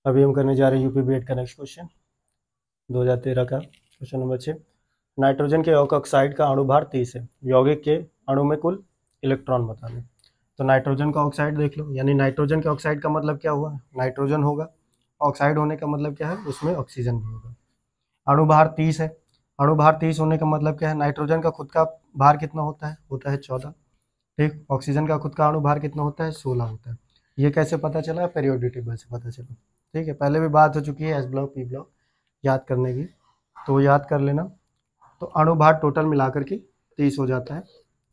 अभी हम करने जा रहे हैं यूपी बीएड का नेक्स्ट क्वेश्चन 2013 का क्वेश्चन नंबर 6। नाइट्रोजन के ऑक्साइड का अणुभार 30 है, यौगिक के अणु में कुल इलेक्ट्रॉन बता दें। तो नाइट्रोजन का ऑक्साइड देख लो, यानी नाइट्रोजन के ऑक्साइड का मतलब क्या हुआ, नाइट्रोजन होगा, ऑक्साइड होने का मतलब क्या है, उसमें ऑक्सीजन भी होगा। अणुभार 30 है, अणुभार 30 होने का मतलब क्या है, नाइट्रोजन का खुद का भार कितना होता है 14। ठीक, ऑक्सीजन का खुद का अणुभार कितना होता है 16 होता है। ये कैसे पता चला, पेरियोडिक टेबल से पता चला। ठीक है, पहले भी बात हो चुकी है एस ब्लॉक पी ब्लॉक याद करने की, तो याद कर लेना। तो अणुभार टोटल मिलाकर के 30 हो जाता है,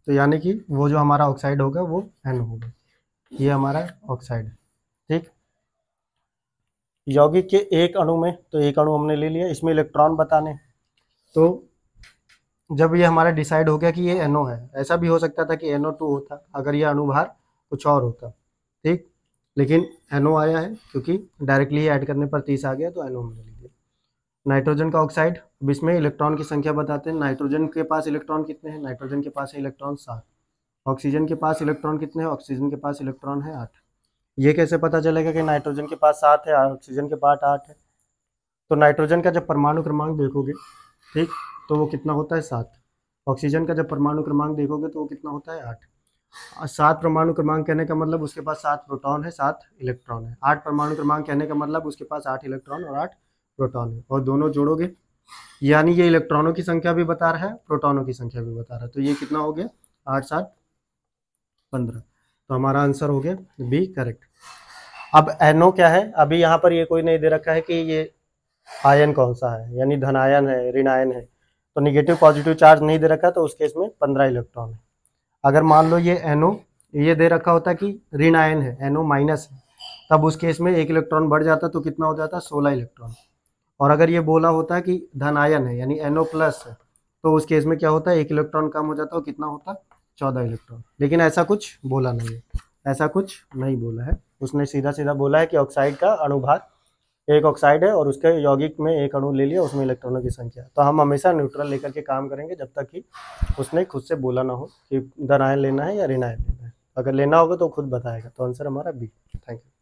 तो यानी कि वो जो हमारा ऑक्साइड होगा वो N होगा, ये हमारा ऑक्साइड है। ठीक, यौगिक के एक अणु में, तो एक अणु हमने ले लिया, इसमें इलेक्ट्रॉन बताने। तो जब ये हमारा डिसाइड हो गया कि ये NO है, ऐसा भी हो सकता था कि NO2 होता अगर ये अणुभार कुछ और होता। ठीक, लेकिन NO आया है क्योंकि डायरेक्टली ऐड करने पर 30 आ गया, तो NO हमने ले लिया। नाइट्रोजन का ऑक्साइड, अब इसमें इलेक्ट्रॉन की संख्या बताते हैं। नाइट्रोजन के पास इलेक्ट्रॉन कितने हैं, नाइट्रोजन के पास है इलेक्ट्रॉन 7। ऑक्सीजन के पास इलेक्ट्रॉन कितने हैं, ऑक्सीजन के पास इलेक्ट्रॉन है 8। ये कैसे पता चलेगा कि नाइट्रोजन के पास 7 है, ऑक्सीजन के पास 8 है। तो नाइट्रोजन का जब परमाणु क्रमांक देखोगे, ठीक, तो वो कितना होता है 7। ऑक्सीजन का जब परमाणु क्रमांक देखोगे तो वो कितना होता है 8। 7 परमाणु क्रमांक कहने का मतलब उसके पास 7 प्रोटॉन है, 7 इलेक्ट्रॉन है। 8 परमाणु क्रमांक कहने का मतलब उसके पास 8 इलेक्ट्रॉन और 8 प्रोटॉन है, और दोनों जोड़ोगे यानी ये इलेक्ट्रॉनों की संख्या भी बता रहा है, प्रोटॉनों की संख्या भी बता रहा है। तो ये कितना हो गया 8 7 15। तो हमारा आंसर हो गया बी करेक्ट। अब NO क्या है, अभी यहाँ पर ये कोई नहीं दे रखा है कि ये आयन कौन सा है, यानी धन आयन है ऋण आयन है। तो निगेटिव पॉजिटिव चार्ज नहीं दे रखा, तो उस केस में 15 इलेक्ट्रॉन है। अगर मान लो ये NO ये दे रखा होता कि ऋण आयन है, NO माइनस है, तब उस केस में एक इलेक्ट्रॉन बढ़ जाता, तो कितना हो जाता 16 इलेक्ट्रॉन। और अगर ये बोला होता कि धन आयन है यानी NO प्लस है, तो उस केस में क्या होता है, एक इलेक्ट्रॉन कम हो जाता है, कितना होता 14 इलेक्ट्रॉन। लेकिन ऐसा कुछ बोला नहीं है, ऐसा कुछ नहीं बोला है, उसने सीधा सीधा बोला है कि ऑक्साइड का अणुभार, एक ऑक्साइड है और उसके यौगिक में एक अणु ले लिया, उसमें इलेक्ट्रॉनों की संख्या। तो हम हमेशा न्यूट्रल लेकर के काम करेंगे जब तक कि उसने खुद से बोला ना हो कि धन आयन लेना है या ऋण आयन लेना है। अगर लेना होगा तो खुद बताएगा। तो आंसर हमारा बी। Thank you.